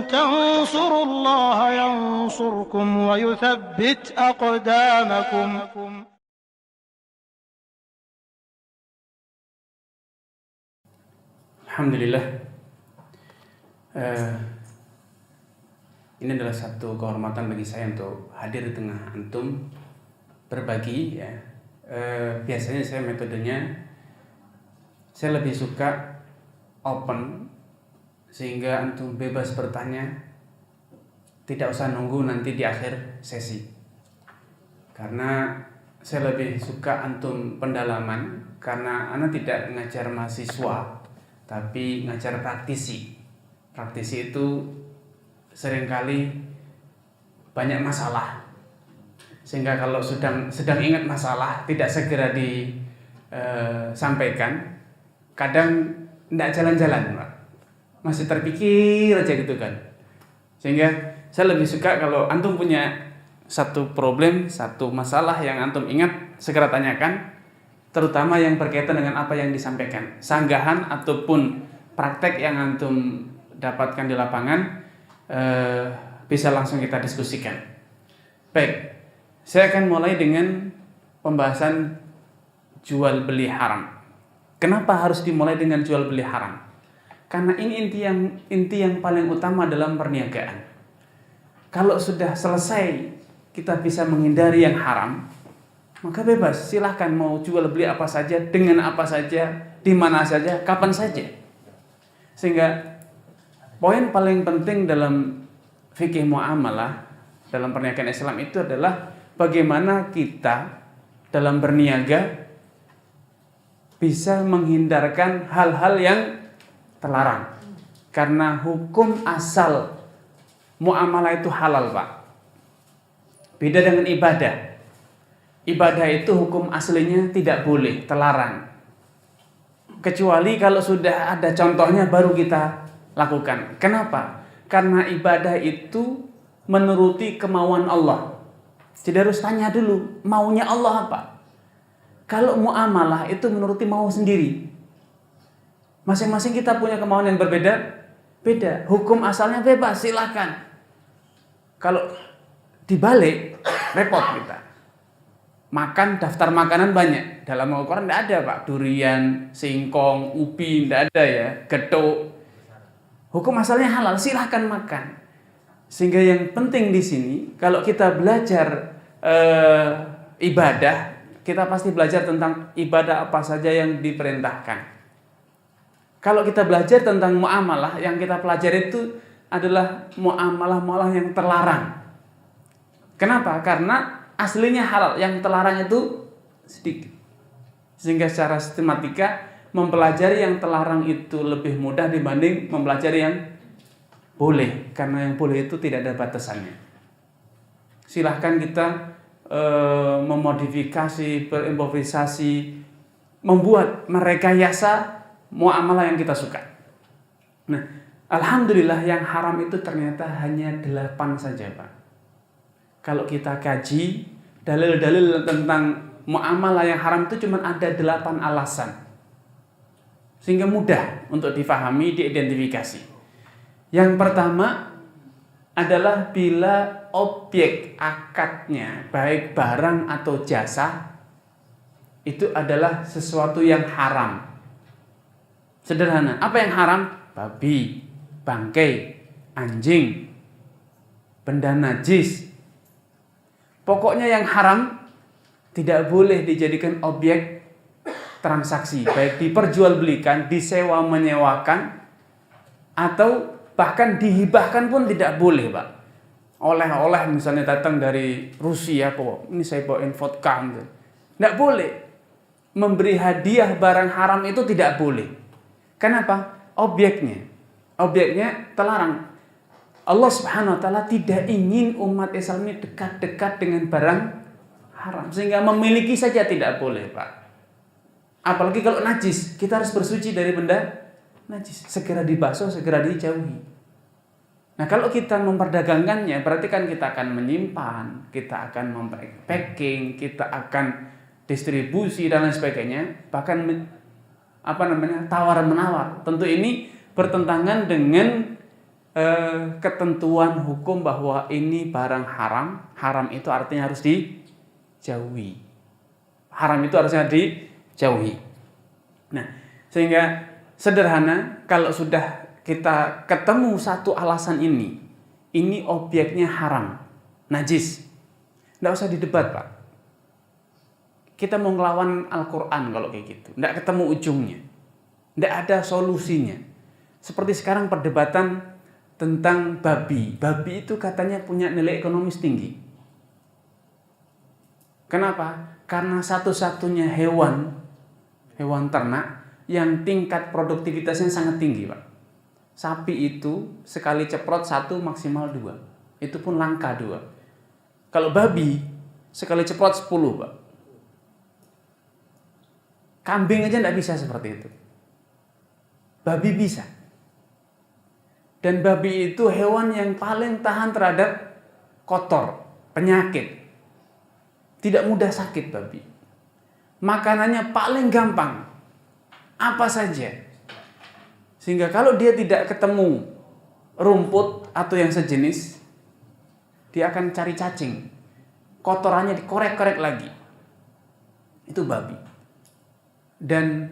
تنصروا الله ينصركم ويثبت أقدامكم. Alhamdulillah. Ini adalah satu kehormatan bagi saya untuk hadir di tengah antum, berbagi ya. Biasanya saya metodenya saya lebih suka open, sehingga antum bebas bertanya, tidak usah nunggu nanti di akhir sesi. Karena saya lebih suka antum pendalaman, karena anak tidak ngajar mahasiswa tapi ngajar praktisi. Praktisi itu seringkali banyak masalah, sehingga kalau sedang ingat masalah tidak segera disampaikan, kadang tidak jalan-jalan, Pak. Masih terpikir aja gitu kan. Sehingga saya lebih suka kalau antum punya satu problem, satu masalah yang antum ingat, segera tanyakan, terutama yang berkaitan dengan apa yang disampaikan, sanggahan ataupun praktek yang antum dapatkan di lapangan, bisa langsung kita diskusikan. Baik, saya akan mulai dengan pembahasan jual beli haram. Kenapa harus dimulai dengan jual beli haram? Karena ini inti yang paling utama dalam perniagaan. Kalau sudah selesai kita bisa menghindari yang haram, maka bebas, silahkan mau jual beli apa saja, dengan apa saja, di mana saja, kapan saja. Sehingga poin paling penting dalam fikih muamalah, dalam perniagaan Islam itu adalah bagaimana kita dalam berniaga bisa menghindarkan hal-hal yang terlarang. Karena hukum asal muamalah itu halal, Pak. Beda dengan ibadah. Ibadah itu hukum aslinya tidak boleh, terlarang. Kecuali kalau sudah ada contohnya baru kita lakukan. Kenapa? Karena ibadah itu menuruti kemauan Allah. Jadi harus tanya dulu, maunya Allah apa? Kalau muamalah itu menuruti mau sendiri. Masing-masing kita punya kemauan yang berbeda. Beda. Hukum asalnya bebas, silakan. Kalau dibalik, repot kita. Makan daftar makanan banyak. Dalam Al-Quran tidak ada, Pak. Durian, singkong, ubi, tidak ada ya. Getuk. Hukum asalnya halal, silahkan makan. Sehingga yang penting di sini, kalau kita belajar ibadah, kita pasti belajar tentang ibadah apa saja yang diperintahkan. Kalau kita belajar tentang muamalah, yang kita pelajari itu adalah muamalah-muamalah yang terlarang. Kenapa? Karena aslinya halal, yang terlarang itu sedikit. Sehingga secara sistematika mempelajari yang terlarang itu lebih mudah dibanding mempelajari yang boleh. Karena yang boleh itu tidak ada batasannya. Silahkan kita memodifikasi, berimprovisasi, membuat merekayasa muamalah yang kita suka. Nah, alhamdulillah yang haram itu ternyata hanya 8 saja, Pak. Kalau kita kaji dalil-dalil tentang muamalah yang haram itu cuma ada 8 alasan. Sehingga mudah untuk difahami, diidentifikasi. Yang pertama adalah bila objek akadnya, baik barang atau jasa, itu adalah sesuatu yang haram. Sederhana, apa yang haram? Babi, bangkai, anjing, benda najis. Pokoknya yang haram tidak boleh dijadikan objek transaksi, baik diperjualbelikan, disewa menyewakan, atau bahkan dihibahkan pun tidak boleh, Pak. Oleh-oleh misalnya datang dari Rusia, ini saya bawain vodka, gitu. Tidak boleh. Memberi hadiah barang haram itu tidak boleh. Kenapa? Objeknya terlarang. Allah Subhanahu wa taala tidak ingin umat Islam ini dekat-dekat dengan barang haram, sehingga memiliki saja tidak boleh, Pak. Apalagi kalau najis, kita harus bersuci dari benda najis, segera dibasuh, segera dijauhi. Nah, kalau kita memperdagangkannya, berarti kan kita akan menyimpan, kita akan mempacking, kita akan distribusi dan lain sebagainya, bahkan tawar menawar. Tentu ini bertentangan dengan ketentuan hukum bahwa ini barang haram. Haram itu artinya harus dijauhi. Haram itu harusnya dijauhi. Nah, sehingga sederhana, kalau sudah kita ketemu satu alasan ini objeknya haram, najis, nggak usah didebat, Pak. Kita mau ngelawan Al-Quran kalau kayak gitu, nggak ketemu ujungnya, nggak ada solusinya. Seperti sekarang perdebatan tentang babi. Babi itu katanya punya nilai ekonomis tinggi. Kenapa? Karena satu-satunya hewan ternak yang tingkat produktivitasnya sangat tinggi, Pak. Sapi itu sekali ceprot 1 maksimal 2. Itu pun langka 2. Kalau babi sekali ceprot 10, Pak. Kambing aja tidak bisa seperti itu. Babi bisa. Dan babi itu hewan yang paling tahan terhadap kotor, penyakit. Tidak mudah sakit babi. Makanannya paling gampang. Apa saja. Sehingga kalau dia tidak ketemu rumput atau yang sejenis, dia akan cari cacing. Kotorannya dikorek-korek lagi. Itu babi. Dan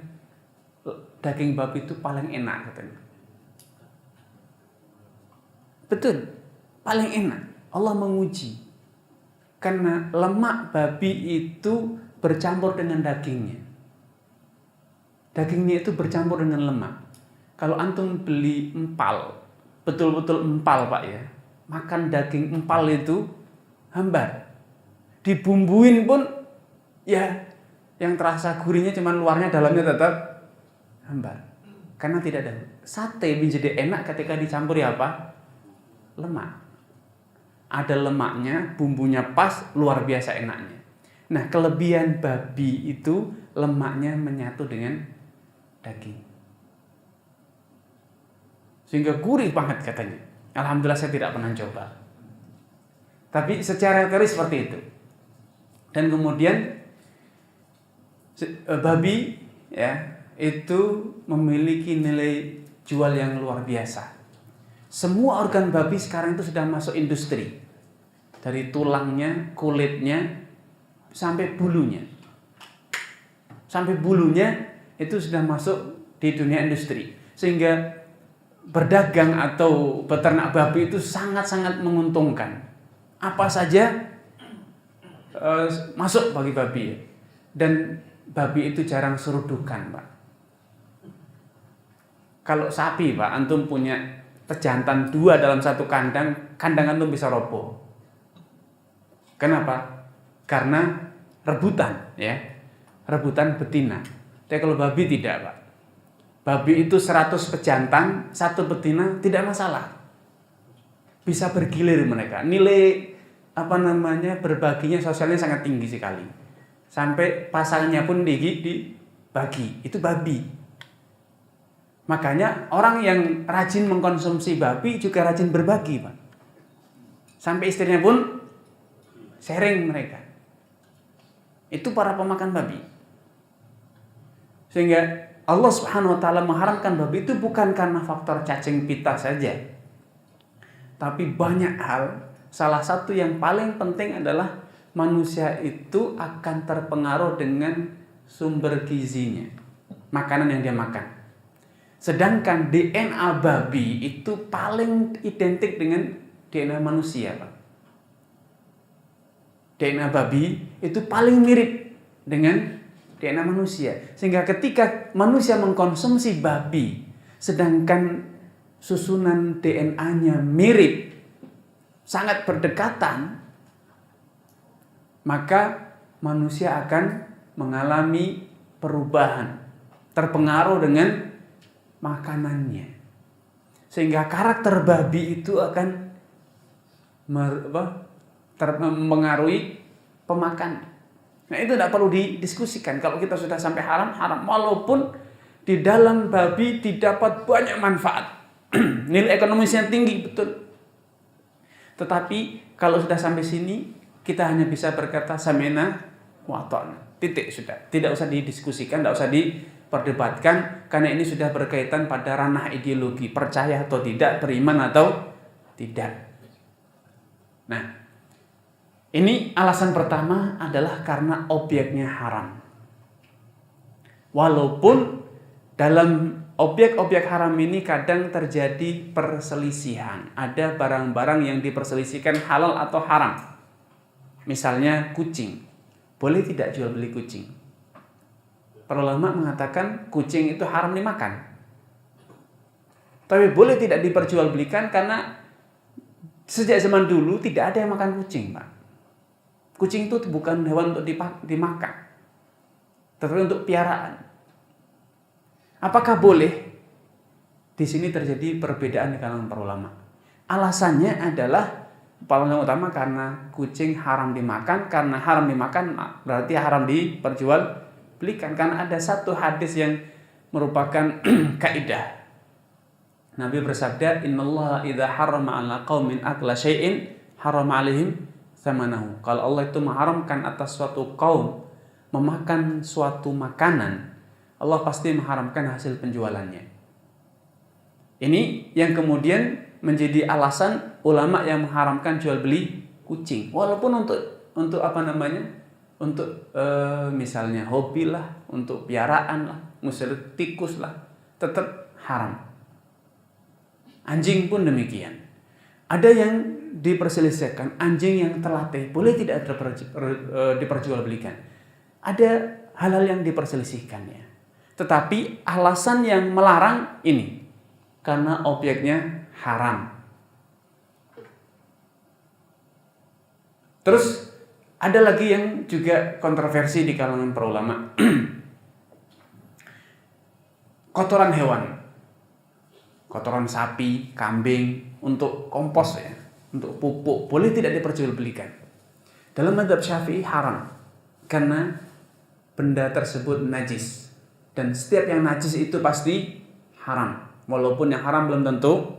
daging babi itu paling enak katanya. Betul, paling enak. Allah menguji. Karena lemak babi itu bercampur dengan dagingnya. Dagingnya itu bercampur dengan lemak. Kalau antum beli empal, betul-betul empal, Pak ya. Makan daging empal itu hambar. Dibumbuin pun ya yang terasa gurihnya cuma luarnya, dalamnya tetap hambar. Karena tidak ada. Sate menjadi enak ketika dicampuri apa? Lemak. Ada lemaknya, bumbunya pas, luar biasa enaknya. Nah, kelebihan babi itu lemaknya menyatu dengan daging. Sehingga gurih banget katanya. Alhamdulillah saya tidak pernah coba. Tapi secara teori seperti itu. Dan kemudian babi ya itu memiliki nilai jual yang luar biasa. Semua organ babi sekarang itu sudah masuk industri. Dari tulangnya, kulitnya, sampai bulunya. Sampai bulunya itu sudah masuk di dunia industri. Sehingga berdagang atau beternak babi itu sangat-sangat menguntungkan. Apa saja masuk bagi babi. Dan babi itu jarang serudukan, Pak. Kalau sapi, Pak, antum punya pejantan 2 dalam satu kandang, kandang antum bisa roboh. Kenapa? Karena rebutan, ya. Rebutan betina. Tapi kalau babi tidak, Pak. Babi itu 100 pejantan, 1 betina tidak masalah. Bisa bergilir mereka. Nilai berbaginya sosialnya sangat tinggi sekali. Sampai pasarnya pun dibagi. Itu babi. Makanya orang yang rajin mengkonsumsi babi juga rajin berbagi, Pak. Sampai istrinya pun sharing mereka. Itu para pemakan babi. Sehingga Allah Subhanahu wa taala mengharamkan babi itu bukan karena faktor cacing pita saja. Tapi banyak hal. Salah satu yang paling penting adalah manusia itu akan terpengaruh dengan sumber gizinya. Makanan yang dia makan. Sedangkan DNA babi itu paling identik dengan DNA manusia, Pak. DNA babi itu paling mirip dengan DNA manusia. Sehingga ketika manusia mengkonsumsi babi, sedangkan susunan DNA-nya mirip, sangat berdekatan, maka manusia akan mengalami perubahan, terpengaruh dengan makanannya. Sehingga karakter babi itu akan mengaruhi pemakan. Nah, itu tidak perlu didiskusikan. Kalau kita sudah sampai haram. Walaupun di dalam babi didapat banyak manfaat. Nilai ekonomisnya tinggi, betul. Tetapi kalau sudah sampai sini, kita hanya bisa berkata sami'na wa ata'na. Titik sudah. Tidak usah didiskusikan, tidak usah perdebatkan karena ini sudah berkaitan pada ranah ideologi, percaya atau tidak, beriman atau tidak. Nah, ini alasan pertama adalah karena objeknya haram. Walaupun dalam objek-objek haram ini kadang terjadi perselisihan. Ada barang-barang yang diperselisihkan halal atau haram. Misalnya kucing. Boleh tidak jual beli kucing? Para ulama mengatakan kucing itu haram dimakan. Tapi boleh tidak diperjualbelikan karena sejak zaman dulu tidak ada yang makan kucing, Pak. Kucing itu bukan hewan untuk dimakan, tetapi untuk piaraan. Apakah boleh? Di sini terjadi perbedaan di kalangan para ulama. Alasannya adalah paling utama karena kucing haram dimakan. Karena haram dimakan berarti haram diperjualbelikan. Karena ada satu hadis yang merupakan kaidah. Nabi bersabda, "Innallaha idza harrama 'ala qaumin akla syai'in harrama 'alaihim tsamanahu." Kalau Allah itu mengharamkan atas suatu kaum memakan suatu makanan, Allah pasti mengharamkan hasil penjualannya. Ini yang kemudian menjadi alasan ulama yang mengharamkan jual beli kucing. Walaupun untuk apa namanya? Untuk misalnya hobi lah, untuk piaraan lah, misalnya tikus lah, tetap haram. Anjing pun demikian. Ada yang diperselisihkan, anjing yang terlatih boleh tidak diperjualbelikan. Ada hal-hal yang diperselisihkannya. Tetapi alasan yang melarang ini karena objeknya haram. Terus ada lagi yang juga kontroversi di kalangan para ulama. Kotoran hewan. Kotoran sapi, kambing untuk kompos ya, untuk pupuk boleh tidak diperjualbelikan. Dalam mazhab Syafi'i haram karena benda tersebut najis. Dan setiap yang najis itu pasti haram. Walaupun yang haram belum tentu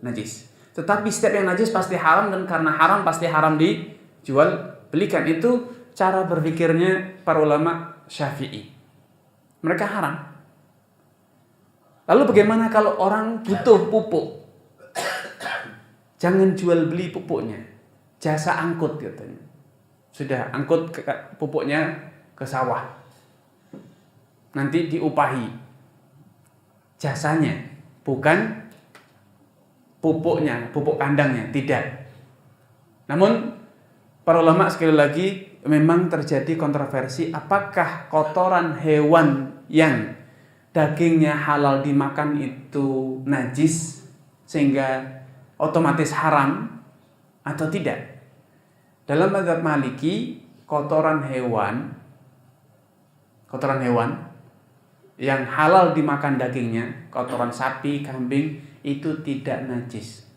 najis. Tetapi setiap yang najis pasti haram, dan karena haram pasti haram dijual belikan. Itu cara berpikirnya para ulama Syafi'i. Mereka haram. Lalu bagaimana kalau orang butuh pupuk? Jangan jual beli pupuknya. Jasa angkut katanya. Sudah angkut pupuknya ke sawah. Nanti diupahi jasanya, bukan pupuknya, pupuk kandangnya, tidak. Namun para ulama sekali lagi memang terjadi kontroversi apakah kotoran hewan yang dagingnya halal dimakan itu najis sehingga otomatis haram atau tidak. Dalam mazhab Maliki, kotoran hewan yang halal dimakan dagingnya, kotoran sapi, kambing, itu tidak najis.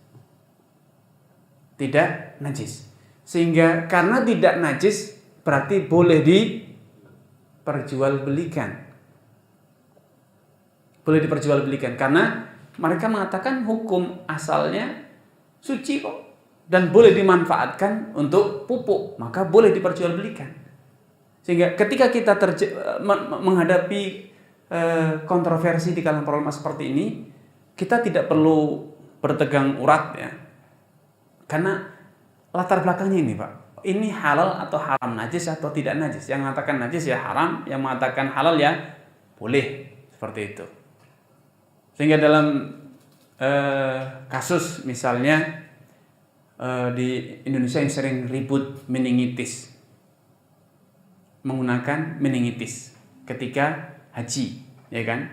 Tidak najis. Sehingga karena tidak najis berarti boleh diperjualbelikan. Boleh diperjualbelikan karena mereka mengatakan hukum asalnya suci kok dan boleh dimanfaatkan untuk pupuk, maka boleh diperjualbelikan. Sehingga ketika kita menghadapi kontroversi di kalangan para ulama seperti ini, kita tidak perlu bertegang urat ya. Karena latar belakangnya ini, Pak. Ini halal atau haram, najis atau tidak najis. Yang mengatakan najis ya haram, yang mengatakan halal ya boleh, seperti itu. Sehingga dalam kasus misalnya di Indonesia yang sering ribut meningitis, menggunakan meningitis ketika haji, ya kan?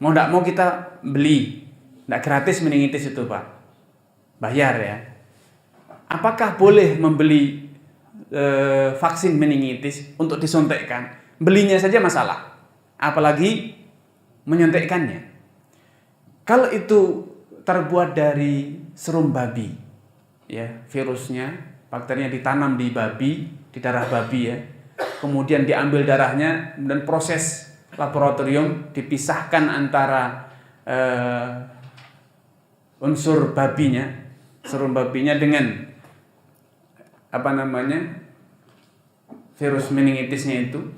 Mau tidak mau kita beli, tidak gratis meningitis itu, Pak, bayar ya. Apakah boleh membeli vaksin meningitis untuk disuntikkan? Belinya saja masalah, apalagi menyuntikkannya. Kalau itu terbuat dari serum babi, ya, virusnya, bakterinya ditanam di babi, di darah babi ya. Kemudian diambil darahnya dan proses laboratorium dipisahkan antara unsur babinya, serum babinya dengan virus meningitisnya itu.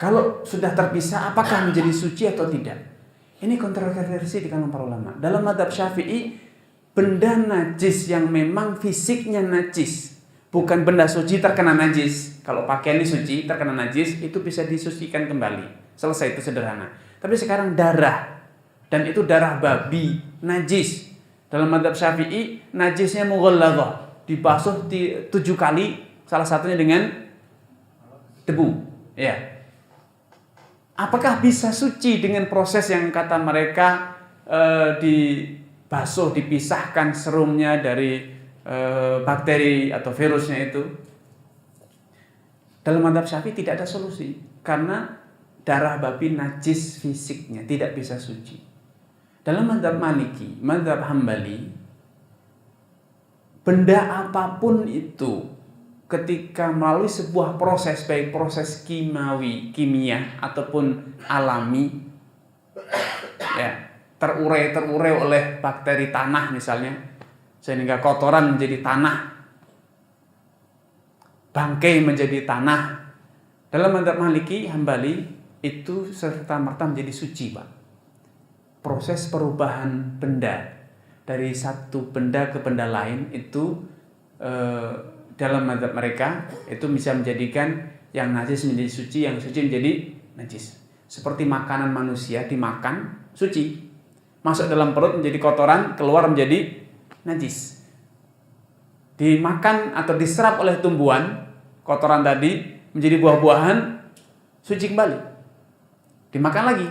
Kalau sudah terpisah, apakah menjadi suci atau tidak? Ini kontroversi di kalangan para ulama. Dalam mazhab Syafi'i, benda najis yang memang fisiknya najis, bukan benda suci terkena najis. Kalau pakaian ini suci, terkena najis, itu bisa disucikan kembali. Selesai, itu sederhana. Tapi sekarang darah, dan itu darah babi, najis. Dalam mazhab Syafi'i, najisnya mughalladhah, dibasuh 7 kali, salah satunya dengan debu. Ya. Apakah bisa suci dengan proses yang kata mereka dibasuh, dipisahkan serumnya dari bakteri atau virusnya itu? Dalam mazhab Syafi'i tidak ada solusi, karena darah babi najis fisiknya, tidak bisa suci. Dalam mazhab Maliki, mazhab Hambali, benda apapun itu ketika melalui sebuah proses, baik proses kimia ataupun alami, ya, terurai oleh bakteri tanah misalnya, sehingga kotoran menjadi tanah, bangkai menjadi tanah. Dalam mazhab Maliki, Hambali, itu serta merta menjadi suci, Pak. Proses perubahan benda dari satu benda ke benda lain itu dalam mazhab mereka itu bisa menjadikan yang najis menjadi suci, yang suci menjadi najis. Seperti makanan manusia dimakan suci, masuk dalam perut menjadi kotoran, keluar menjadi najis. Dimakan atau diserap oleh tumbuhan, kotoran tadi menjadi buah-buahan, suci kembali. Dimakan lagi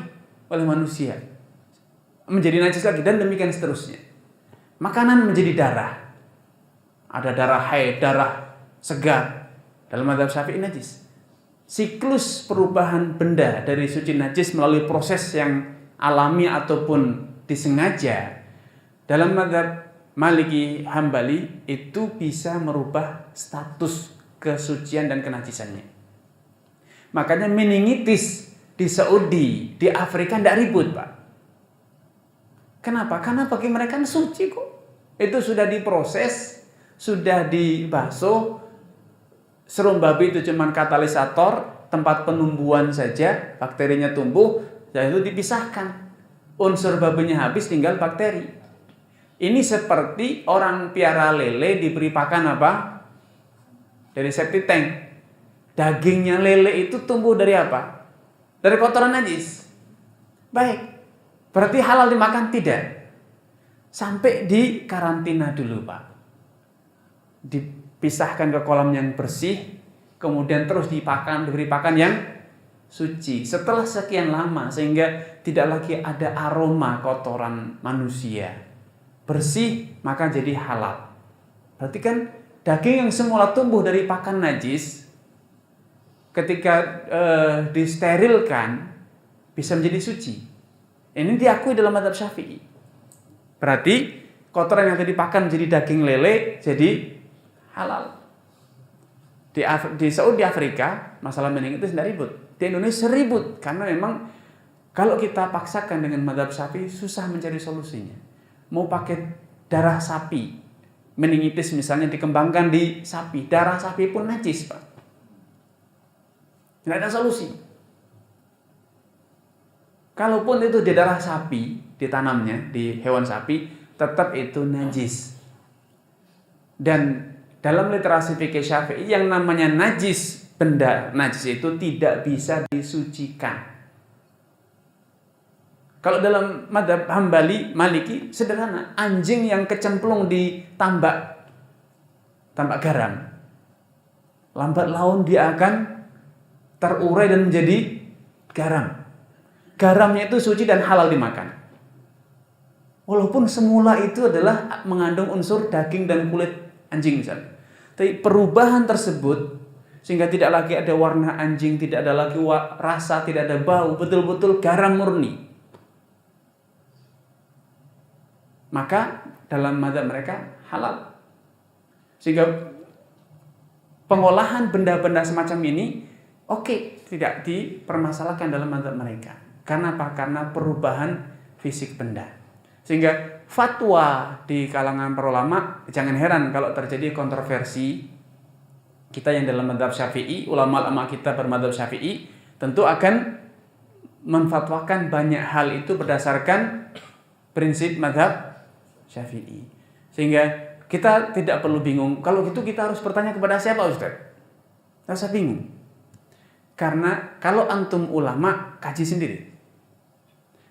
oleh manusia, menjadi najis lagi, dan demikian seterusnya. Makanan menjadi darah. Ada darah haid, darah segar. Dalam mazhab Syafi'i najis. Siklus perubahan benda dari suci najis melalui proses yang alami ataupun disengaja, dalam mazhab Maliki Hambali itu bisa merubah status kesucian dan kenajisannya. Makanya meningitis di Saudi, di Afrika tidak ribut, Pak. Kenapa? Karena bagi mereka suci kok. Itu sudah diproses, sudah dibasuh. Serum babi itu cuma katalisator, tempat penumbuhan saja, bakterinya tumbuh, dan itu dipisahkan. Unsur babinya habis, tinggal bakteri. Ini seperti orang piara lele diberi pakan apa? Dari septic tank. Dagingnya lele itu tumbuh dari apa? Dari kotoran najis. Baik. Berarti halal dimakan? Tidak. Sampai di karantina dulu, Pak. Dipisahkan ke kolam yang bersih, kemudian terus diberi pakan yang suci. Setelah sekian lama, sehingga tidak lagi ada aroma kotoran manusia, bersih, maka jadi halal. Berarti kan daging yang semula tumbuh dari pakan najis, ketika disterilkan, bisa menjadi suci. Ini diakui dalam mazhab Syafi'i. Berarti kotoran yang tadi pakan menjadi daging lele, jadi halal. Di Saudi Afrika, masalah meningitis tidak ribut. Di Indonesia ribut, karena memang kalau kita paksakan dengan mazhab Syafi'i, susah mencari solusinya. Mau pakai darah sapi, meningitis misalnya dikembangkan di sapi, darah sapi pun najis, Pak. Tidak ada solusi. Kalaupun itu di darah sapi, ditanamnya di hewan sapi, tetap itu najis. Dan dalam literasi fikih Syafi'i, yang namanya najis, benda najis itu tidak bisa disucikan. Kalau dalam mazhab Hambali, Maliki, sederhana, anjing yang kecemplung di tambak garam, lambat laun dia akan terurai dan menjadi garam. Garamnya itu suci dan halal dimakan. Walaupun semula itu adalah mengandung unsur daging dan kulit anjing misalnya. Tapi perubahan tersebut, sehingga tidak lagi ada warna anjing, tidak ada lagi rasa, tidak ada bau, betul-betul garam murni. Maka dalam mazhab mereka halal. Sehingga pengolahan benda-benda semacam ini tidak dipermasalahkan dalam mazhab mereka. Karena apa? Karena perubahan fisik benda. Sehingga fatwa di kalangan para ulama, jangan heran kalau terjadi kontroversi. Kita yang dalam mazhab Syafi'i, ulama-ulama kita bermadzhab Syafi'i, tentu akan menfatwakan banyak hal itu berdasarkan prinsip mazhab Syafi'i. Sehingga kita tidak perlu bingung. Kalau gitu kita harus bertanya kepada siapa, Ustaz? Tidak usah bingung. Karena kalau antum ulama, kaji sendiri.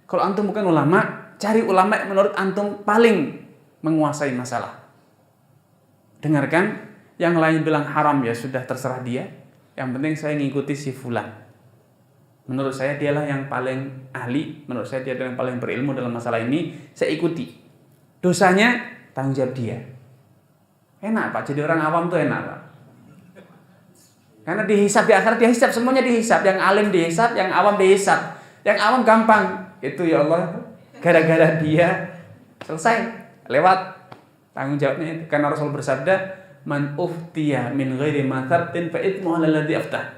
Kalau antum bukan ulama, cari ulama yang menurut antum paling menguasai masalah. Dengarkan, yang lain bilang haram ya sudah terserah dia. Yang penting saya ngikuti si fulan. Menurut saya dialah yang paling ahli, menurut saya dia yang paling berilmu dalam masalah ini, saya ikuti. Dosanya tanggung jawab dia. Enak Pak, jadi orang awam tuh enak Pak. Karena dihisab di akhirat, dia hisab, semuanya dihisab. Yang alim dihisab, yang awam dihisab. Yang awam gampang. Itu ya Allah, gara-gara dia selesai, lewat tanggung jawabnya itu. Karena Rasul bersabda, man uftiya min ghairi ma thabtin fa ithmu 'ala alladhi aftah.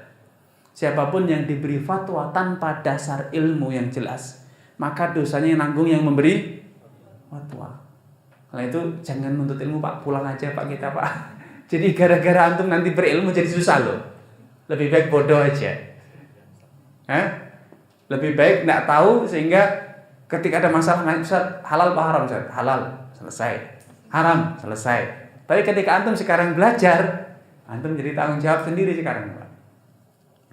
Siapapun yang diberi fatwa tanpa dasar ilmu yang jelas, maka dosanya yang nanggung yang memberi fatwa. Karena itu jangan nuntut ilmu Pak, pulang aja Pak kita Pak. Jadi gara-gara antum nanti berilmu jadi susah loh. Lebih baik bodoh aja. Lebih baik nggak tahu sehingga ketika ada masalah Ustaz, halal apa haram Ustaz? Halal, selesai. Haram, selesai. Tapi ketika antum sekarang belajar, antum jadi tanggung jawab sendiri sekarang Pak.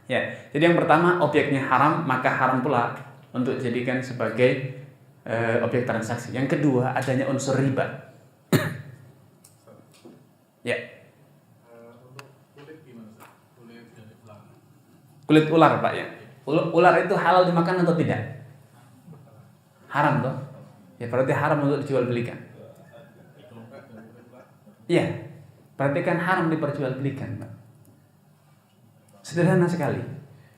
Ya, jadi yang pertama objeknya haram, maka haram pula untuk dijadikan sebagai objek transaksi. Yang kedua adanya unsur riba. Ya. Kulit ular Pak ya. Ular itu halal dimakan atau tidak? Haram toh? Ya berarti haram untuk dijual belikan. Iya, berarti kan haram diperjualbelikan Pak. Sederhana sekali.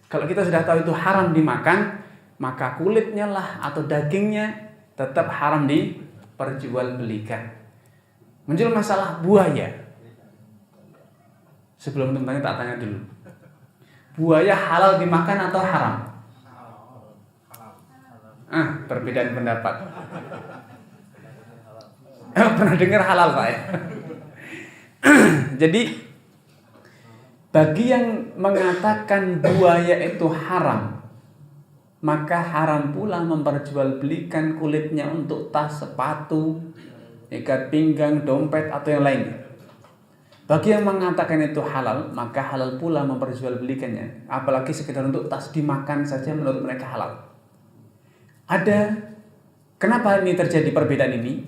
Kalau kita sudah tahu itu haram dimakan, maka kulitnya lah atau dagingnya tetap haram diperjualbelikan. Muncul masalah buaya. Sebelum tanya tak tanya dulu. Buaya halal dimakan atau haram? Perbedaan pendapat. Pernah dengar halal Pak ya? Jadi bagi yang mengatakan buaya itu haram, maka haram pula memperjualbelikan kulitnya untuk tas, sepatu, ikat pinggang, dompet atau yang lainnya. Bagi yang mengatakan itu halal, maka halal pula memperjualbelikannya. Apalagi sekedar untuk tas dimakan saja menurut mereka halal. Kenapa ini terjadi perbedaan ini?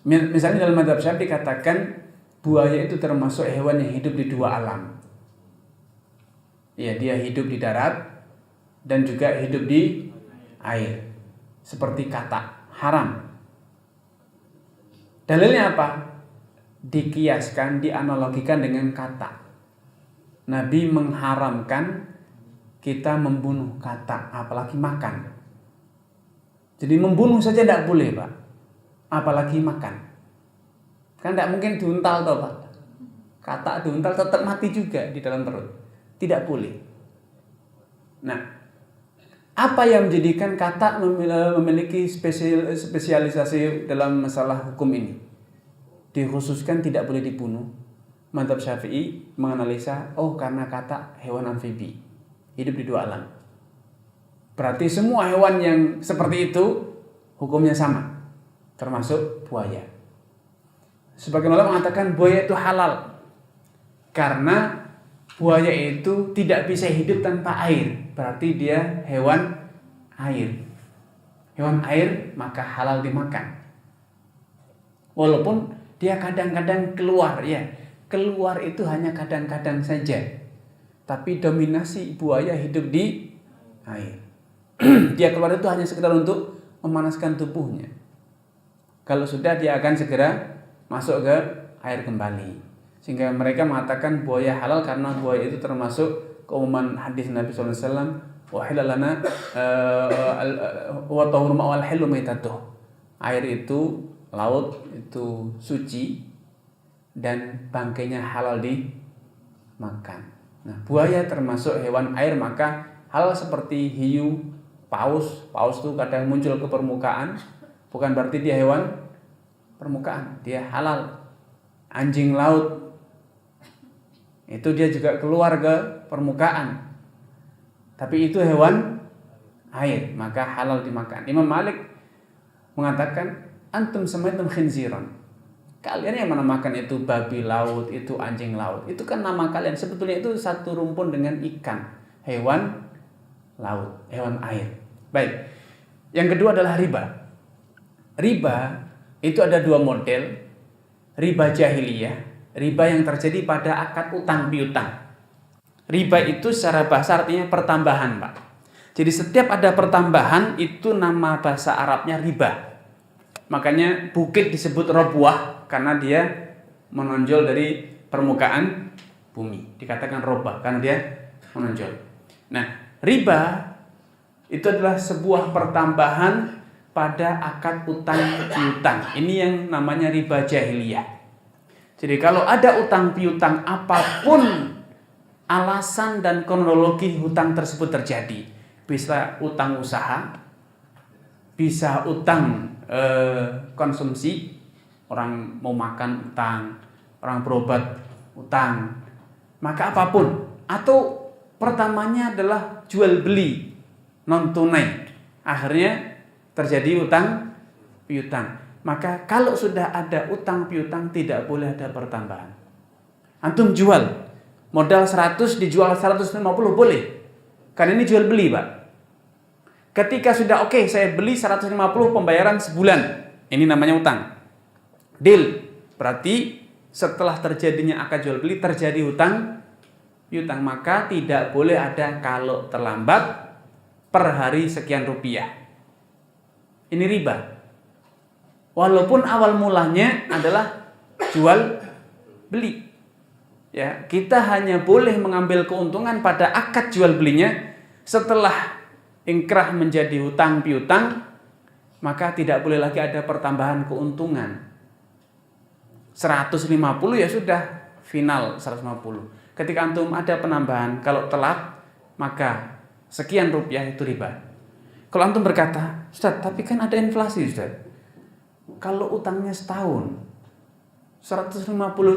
Misalnya dalam mazhab Syafi'i dikatakan buaya itu termasuk hewan yang hidup di dua alam. Ya, dia hidup di darat dan juga hidup di air. Seperti katak, haram. Dalilnya apa? Dikiaskan, dianalogikan dengan katak. Nabi mengharamkan kita membunuh katak, apalagi makan. Jadi membunuh saja tidak boleh Pak, apalagi makan. Kan tidak mungkin diuntal toh Pak. Katak diuntal tetap mati juga di dalam perut. Tidak boleh. Nah, apa yang menjadikan katak memiliki spesialisasi dalam masalah hukum ini? Dikhususkan tidak boleh dibunuh. Mazhab Syafi'i menganalisa, karena katak hewan amfibi, hidup di dua alam. Berarti semua hewan yang seperti itu hukumnya sama, termasuk buaya. Sebagian ulama mengatakan buaya itu halal karena buaya itu tidak bisa hidup tanpa air. Berarti dia hewan air. Hewan air maka halal dimakan. Walaupun dia kadang-kadang keluar ya. Keluar itu hanya kadang-kadang saja. Tapi dominasi buaya hidup di air. Dia keluar itu hanya sekedar untuk memanaskan tubuhnya. Kalau sudah dia akan segera masuk ke air kembali. Sehingga mereka mengatakan buaya halal karena buaya itu termasuk keumuman hadis Nabi SAW, wa hilalana wa tahur ma'wal hilu maitatuh. Air itu, laut itu suci dan bangkainya halal dimakan. Nah, buaya termasuk hewan air, maka hal seperti hiu, paus itu kadang muncul ke permukaan, bukan berarti dia hewan permukaan, dia halal. Anjing laut itu dia juga keluar ke permukaan. tapi itu hewan air, maka halal dimakan. Imam Malik mengatakan antum samaitum khinziran, kalian yang menamakan itu babi laut, itu anjing laut, itu kan nama kalian, sebetulnya itu satu rumpun dengan ikan, hewan laut, hewan air. Baik, yang kedua adalah riba. Riba itu ada dua model, riba jahiliyah, riba yang terjadi pada akad utang piutang. Riba itu secara bahasa artinya pertambahan, Pak. Jadi setiap ada pertambahan itu nama bahasa Arabnya riba. Makanya bukit disebut robuah karena dia menonjol dari permukaan bumi. Dikatakan robah karena dia menonjol. Nah, riba itu adalah sebuah pertambahan pada akad utang piutang. Ini yang namanya riba jahiliyah. Jadi kalau ada utang piutang apapun alasan dan kronologi hutang tersebut terjadi, bisa utang usaha, bisa utang konsumsi, orang mau makan utang, orang berobat utang, maka apapun, atau pertamanya adalah jual beli non tunai, akhirnya terjadi utang piutang. Maka kalau sudah ada utang piutang tidak boleh ada pertambahan. Antum jual modal 100 dijual 150 boleh, karena ini jual beli, Pak. Ketika sudah oke, saya beli 150 pembayaran sebulan, ini namanya utang. Deal, berarti setelah terjadinya akad jual beli terjadi hutang piutang, maka tidak boleh ada kalau terlambat per hari sekian rupiah. Ini riba. Walaupun awal mulanya adalah jual beli. Ya, kita hanya boleh mengambil keuntungan pada akad jual belinya. Setelah ingkrah menjadi hutang piutang, maka tidak boleh lagi ada pertambahan keuntungan. 150 ya sudah final 150. Ketika antum ada penambahan, kalau telat maka sekian rupiah itu riba. Kalau antum berkata, Ustaz, tapi kan ada inflasi, Ustaz. Kalau utangnya setahun, 150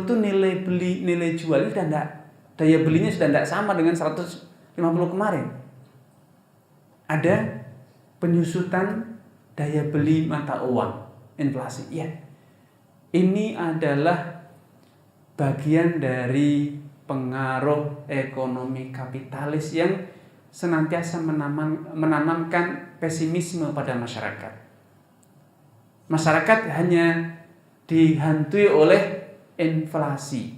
itu nilai jualnya sudah enggak, daya belinya sudah tidak sama dengan 150 kemarin. Ada penyusutan daya beli mata uang, inflasi. Ya, ini adalah bagian dari pengaruh ekonomi kapitalis yang senantiasa menanamkan pesimisme pada masyarakat. Masyarakat hanya dihantui oleh inflasi.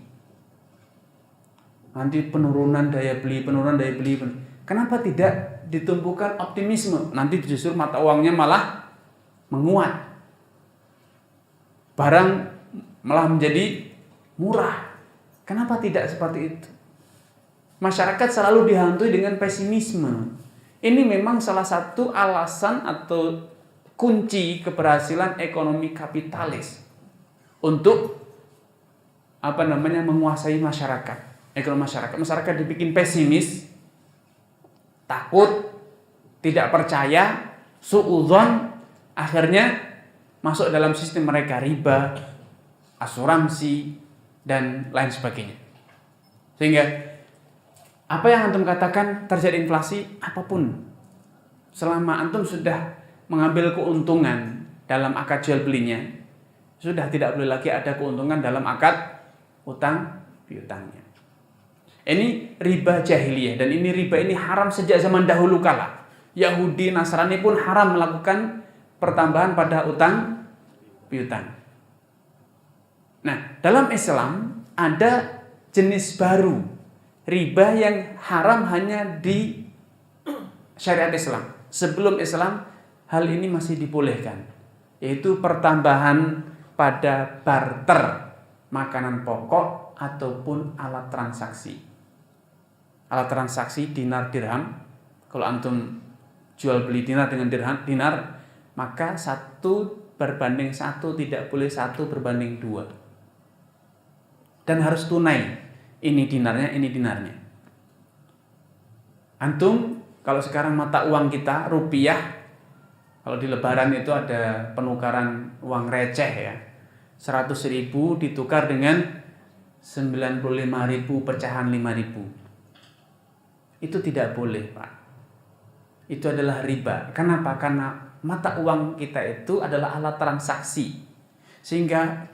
Nanti penurunan daya beli. Kenapa tidak ditumbuhkan optimisme? Nanti justru mata uangnya malah menguat. Barang malah menjadi murah. Kenapa tidak seperti itu? Masyarakat selalu dihantui dengan pesimisme. Ini memang salah satu alasan atau kunci keberhasilan ekonomi kapitalis untuk menguasai masyarakat. Ekonomi masyarakat dibikin pesimis, takut, tidak percaya, suudzon, akhirnya masuk dalam sistem mereka riba, asuransi, dan lain sebagainya. Sehingga apa yang antum katakan terjadi inflasi, apapun, selama antum sudah mengambil keuntungan dalam akad jual belinya, sudah tidak boleh lagi ada keuntungan dalam akad utang piutangnya. Ini riba jahiliyah, dan ini riba ini haram sejak zaman dahulu kala. Yahudi, Nasrani pun haram melakukan pertambahan pada utang piutang. Nah, dalam Islam ada jenis baru riba yang haram hanya di syariat Islam. Sebelum Islam hal ini masih dibolehkan, yaitu pertambahan pada barter makanan pokok ataupun alat transaksi. Alat transaksi dinar dirham. Kalau antum jual beli dinar dengan dinar, maka 1 berbanding 1, tidak boleh 1 berbanding 2. Dan harus tunai. Ini dinarnya, ini dinarnya. Antum kalau sekarang mata uang kita rupiah, kalau di lebaran itu ada penukaran uang receh ya. 100.000 ditukar dengan 95.000 pecahan 5.000. Itu tidak boleh, Pak. itu adalah riba. Kenapa? Karena mata uang kita itu adalah alat transaksi, sehingga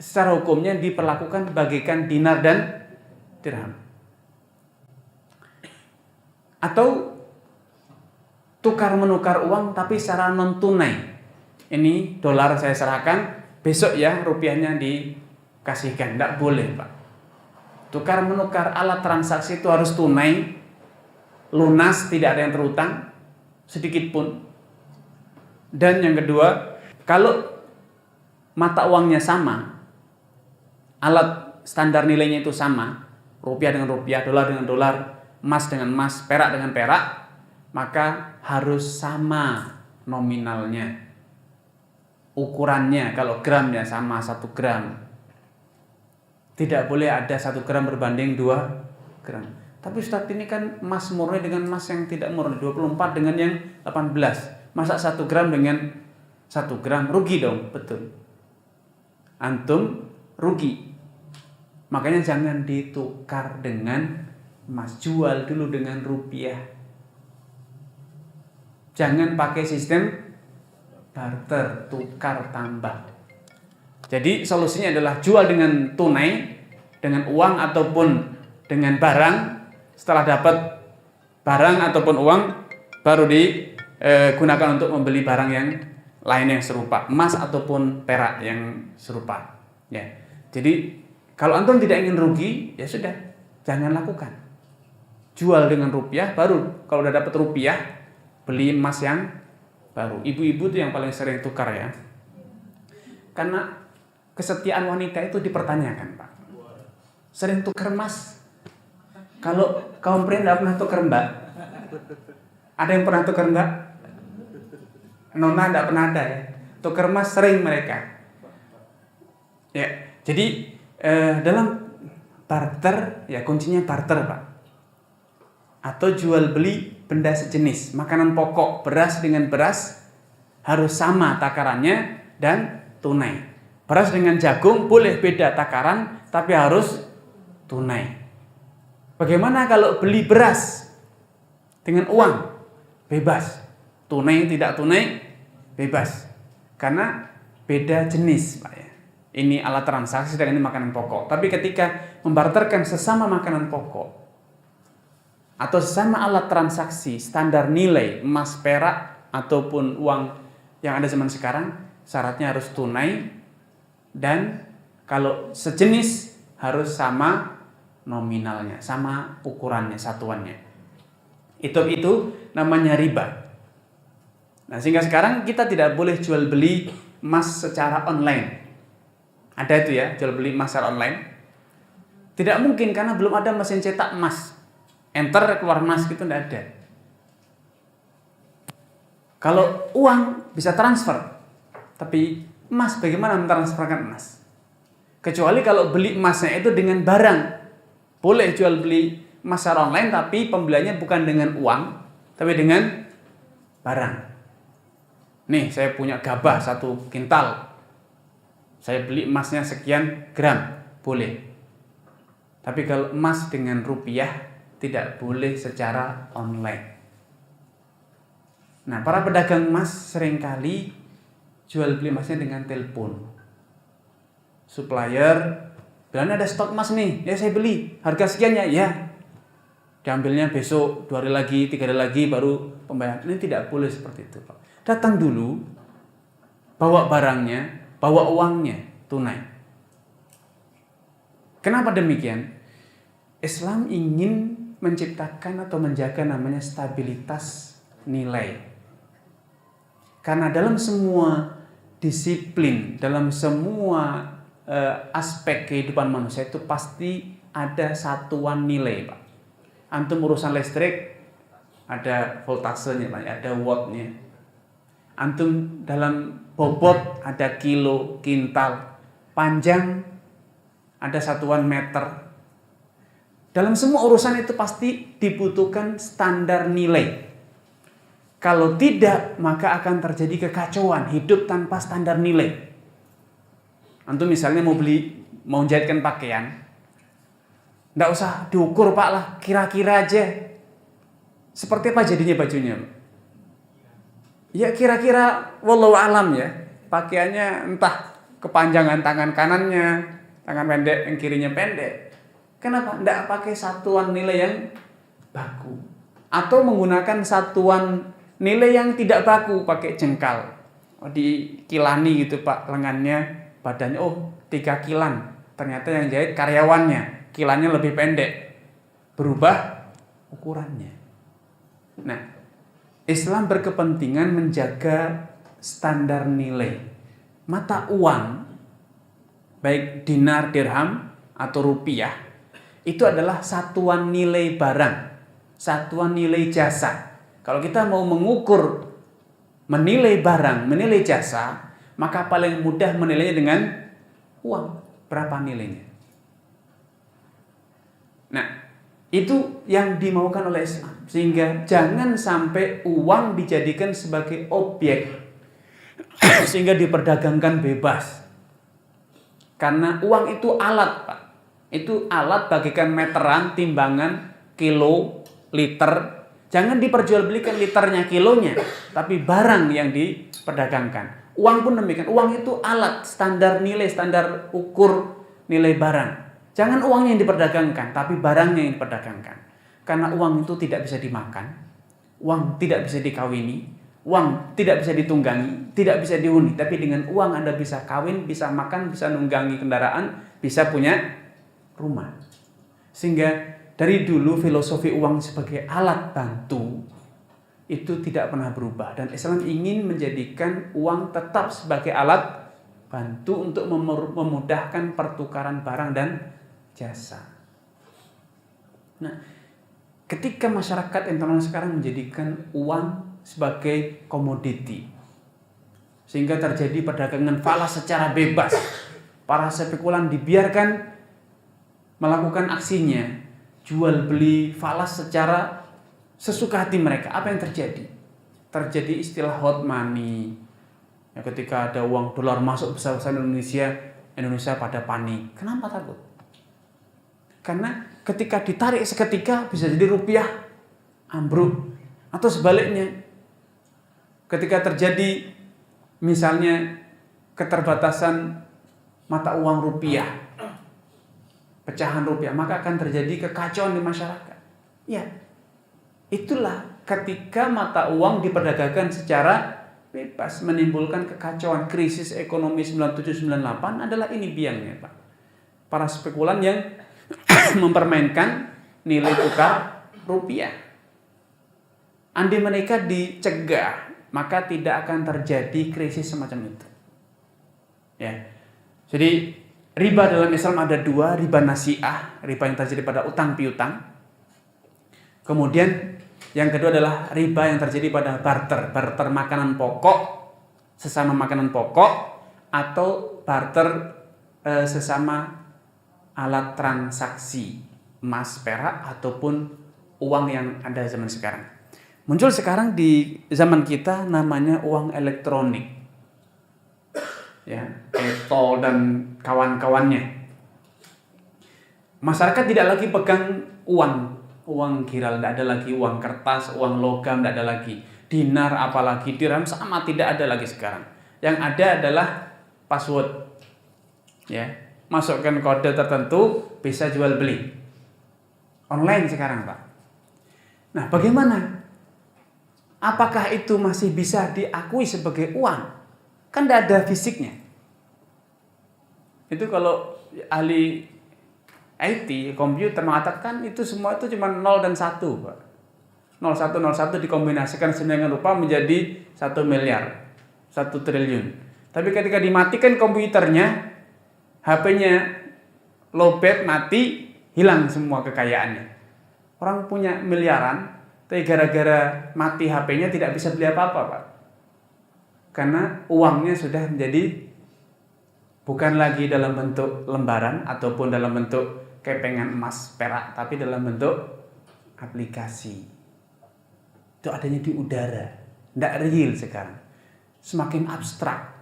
secara hukumnya diperlakukan bagaikan dinar dan dirham. Atau tukar menukar uang tapi secara non tunai. Ini dolar saya serahkan, besok ya rupiahnya dikasihkan. Tidak boleh, Pak. Tukar menukar alat transaksi itu harus tunai, lunas, tidak ada yang terutang sedikit pun. Dan yang kedua, kalau mata uangnya sama, alat standar nilainya itu sama, rupiah dengan rupiah, dolar dengan dolar, emas dengan emas, perak dengan perak, maka harus sama nominalnya, ukurannya. Kalau gramnya sama 1 gram, tidak boleh ada 1 gram berbanding 2 gram. Tapi Ustadz, ini kan emas murni dengan emas yang tidak murni, 24 dengan yang 18. Masa 1 gram dengan 1 gram? Rugi dong, betul. Antum rugi. Makanya jangan ditukar dengan emas, jual dulu dengan rupiah. Jangan pakai sistem barter, tukar tambah. Jadi solusinya adalah jual dengan tunai, dengan uang ataupun dengan barang. Setelah dapat barang ataupun uang, baru digunakan untuk membeli barang yang lain yang serupa, emas ataupun perak yang serupa. Ya. Jadi kalau antum tidak ingin rugi, ya sudah, jangan lakukan. Jual dengan rupiah, baru kalau udah dapat rupiah, beli emas yang baru. Ibu-ibu itu yang paling sering tukar ya. Karena kesetiaan wanita itu dipertanyakan, Pak. Sering tukar emas. Kalau kaum pria tidak pernah tukar, Mbak. Ada yang pernah tukar, Mbak? Nona tidak pernah ada ya. Tukar emas sering mereka. Ya, jadi dalam barter ya kuncinya barter, Pak. Atau jual beli benda sejenis, makanan pokok, beras dengan beras harus sama takarannya dan tunai. Beras dengan jagung boleh beda takaran tapi harus tunai. Bagaimana kalau beli beras dengan uang? Bebas. Tunai tidak tunai bebas. Karena beda jenis, Pak ya. Ini alat transaksi dan ini makanan pokok. Tapi ketika membarterkan sesama makanan pokok atau sesama alat transaksi standar nilai emas, perak ataupun uang yang ada zaman sekarang, syaratnya harus tunai dan kalau sejenis harus sama nominalnya, sama ukurannya, satuannya. Itu namanya riba. Nah, sehingga sekarang kita tidak boleh jual beli emas secara online. Ada itu ya, jual beli emas secara online. Tidak mungkin karena belum ada mesin cetak emas. Enter keluar emas gitu tidak ada. Kalau uang bisa transfer, tapi emas bagaimana mentransferkan emas? Kecuali kalau beli emasnya itu dengan barang. Boleh jual beli emas secara online tapi pembeliannya bukan dengan uang, tapi dengan barang. Nih, saya punya gabah 1 kintal. Saya beli emasnya sekian gram, boleh. Tapi kalau emas dengan rupiah tidak boleh secara online. Nah, para pedagang emas seringkali jual beli emasnya dengan telepon. Supplier bilang ada stok emas nih, ya saya beli, harga sekian ya. Diambilnya besok, 2 hari lagi, 3 hari lagi baru pembayaran. Ini tidak boleh seperti itu, Pak. Datang dulu, bawa barangnya, bawa uangnya, tunai. Kenapa demikian? Islam ingin menciptakan atau menjaga namanya stabilitas nilai. Karena dalam semua disiplin, dalam semua aspek kehidupan manusia itu pasti ada satuan nilai, Pak. Antum urusan listrik ada voltasenya, Pak, ada wattnya. Antum dalam bobot ada kilo, kintal, panjang ada satuan meter. Dalam semua urusan itu pasti dibutuhkan standar nilai. Kalau tidak, maka akan terjadi kekacauan, hidup tanpa standar nilai. Antum misalnya mau jahitkan pakaian, nggak usah diukur, Pak lah, kira-kira aja. Seperti apa jadinya bajunya? Ya kira-kira wallahu alam ya. Pakaiannya entah kepanjangan tangan kanannya, tangan pendek, yang kirinya pendek. Kenapa? Tidak pakai satuan nilai yang baku. Atau menggunakan satuan nilai yang tidak baku, pakai jengkal. Dikilani gitu Pak lengannya, badannya 3 kilan. Ternyata yang jahit karyawannya, kilannya lebih pendek. Berubah ukurannya. Nah, Islam berkepentingan menjaga standar nilai mata uang, baik dinar, dirham, atau rupiah, itu adalah satuan nilai barang, satuan nilai jasa. Kalau kita mau mengukur, menilai barang, menilai jasa, maka paling mudah menilainya dengan uang. Berapa nilainya? Nah, itu yang dimaukan oleh Islam. Sehingga jangan sampai uang dijadikan sebagai objek sehingga diperdagangkan bebas. Karena uang itu alat, Pak. Itu alat bagikan meteran, timbangan, kilo, liter. Jangan diperjualbelikan liternya, kilonya, tapi barang yang diperdagangkan. Uang pun demikian. Uang itu alat, standar nilai, standar ukur nilai barang. Jangan uangnya yang diperdagangkan, tapi barangnya yang diperdagangkan. Karena uang itu tidak bisa dimakan, uang tidak bisa dikawini, uang tidak bisa ditunggangi, tidak bisa dihuni. Tapi dengan uang Anda bisa kawin, bisa makan, bisa nunggangi kendaraan, bisa punya rumah. Sehingga dari dulu filosofi uang sebagai alat bantu itu tidak pernah berubah. Dan Islam ingin menjadikan uang tetap sebagai alat bantu untuk memudahkan pertukaran barang dan jasa. Nah, ketika masyarakat internasional sekarang menjadikan uang sebagai komoditi, sehingga terjadi perdagangan falas secara bebas, para spekulan dibiarkan melakukan aksinya, jual beli falas secara sesuka hati mereka. Apa yang terjadi? Terjadi istilah hot money. Ya, ketika ada uang dolar masuk besar-besaran Indonesia pada panik. Kenapa takut? Karena ketika ditarik seketika bisa jadi rupiah ambruk, atau sebaliknya ketika terjadi misalnya keterbatasan mata uang rupiah, pecahan rupiah, maka akan terjadi kekacauan di masyarakat. Ya, itulah ketika mata uang diperdagangkan secara bebas, menimbulkan kekacauan. Krisis ekonomi 97-98 adalah ini biangnya, Pak. Para spekulan yang mempermainkan nilai tukar rupiah. Andai mereka dicegah, maka tidak akan terjadi krisis semacam itu. Ya. Jadi riba dalam Islam ada 2, riba nasi'ah, riba yang terjadi pada utang piutang. Kemudian yang kedua adalah riba yang terjadi pada barter makanan pokok sesama makanan pokok, atau barter sesama alat transaksi emas, perak, ataupun uang yang ada zaman sekarang. Muncul sekarang di zaman kita namanya uang elektronik, ya, tol dan kawan-kawannya. Masyarakat tidak lagi pegang uang giral, tidak ada lagi uang kertas, uang logam, tidak ada lagi dinar, apalagi dirham, sama tidak ada lagi sekarang. Yang ada adalah password, ya, masukkan kode tertentu bisa jual beli online sekarang, Pak. Nah, bagaimana? Apakah itu masih bisa diakui sebagai uang? Kan tidak ada fisiknya. Itu kalau ahli IT, komputer mengatakan itu semua itu cuma 0 dan 1, Pak. 0101 dikombinasikan sedemikian rupa menjadi 1 miliar, 1 triliun. Tapi ketika dimatikan komputernya, HP-nya lowbat, mati, hilang semua kekayaannya. Orang punya miliaran, tapi gara-gara mati HP-nya tidak bisa beli apa-apa, Pak. Karena uangnya sudah menjadi bukan lagi dalam bentuk lembaran ataupun dalam bentuk kepengan emas, perak, tapi dalam bentuk aplikasi. Itu adanya di udara, tidak real sekarang. Semakin abstrak.